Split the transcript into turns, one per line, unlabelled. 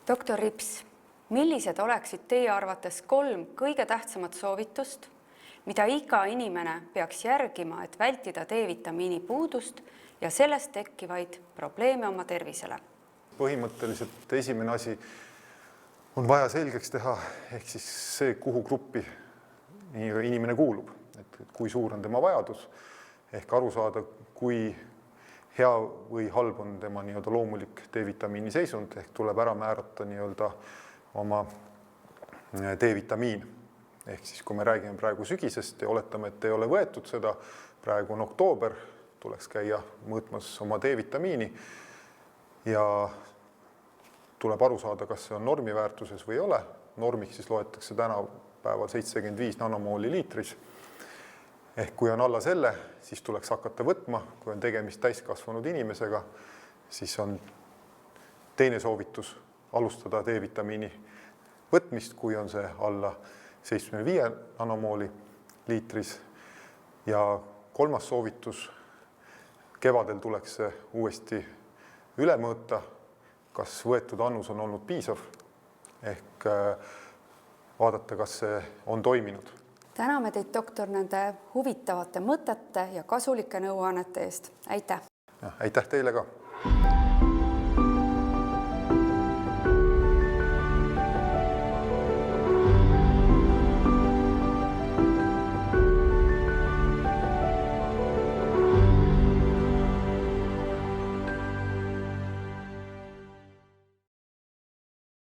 Doktor Rips, millised oleksid teie arvates 3 kõige tähtsamat soovitust, mida iga inimene peaks järgima, et vältida D-vitamiini puudust ja sellest tekkivaid probleeme oma tervisele?
Põhimõtteliselt esimene asi on vaja selgeks teha, ehk siis see, kuhu gruppi inimene kuulub, et kui suur on tema vajadus, ehk aru saada, kui hea või halb on tema loomulik D-vitamiini seisund, ehk tuleb ära määrata oma D-vitamiin. Ehk siis, kui me räägime praegu sügisest ja oletame, et ei ole võetud seda, praegu on oktoober, tuleks käia mõõtmas oma D-vitamiini ja tuleb aru saada, kas see on normiväärtuses või ei ole. Normiks siis loetakse tänapäeval 75 nanomooli liitris. Ehk kui on alla selle, siis tuleks hakata võtma, kui on tegemist täiskasvanud inimesega, siis on teine soovitus alustada D-vitamiini võtmist, kui on see alla 75 nanomooli liitris. Ja kolmas soovitus, kevadel tuleks see uuesti üle mõõta, kas võetud annus on olnud piisav, ehk vaadata, kas see on toiminud.
Täname teid, doktor, nende huvitavate mõtete ja kasulike nõuannete eest. Aitäh!
Aitäh teile ka!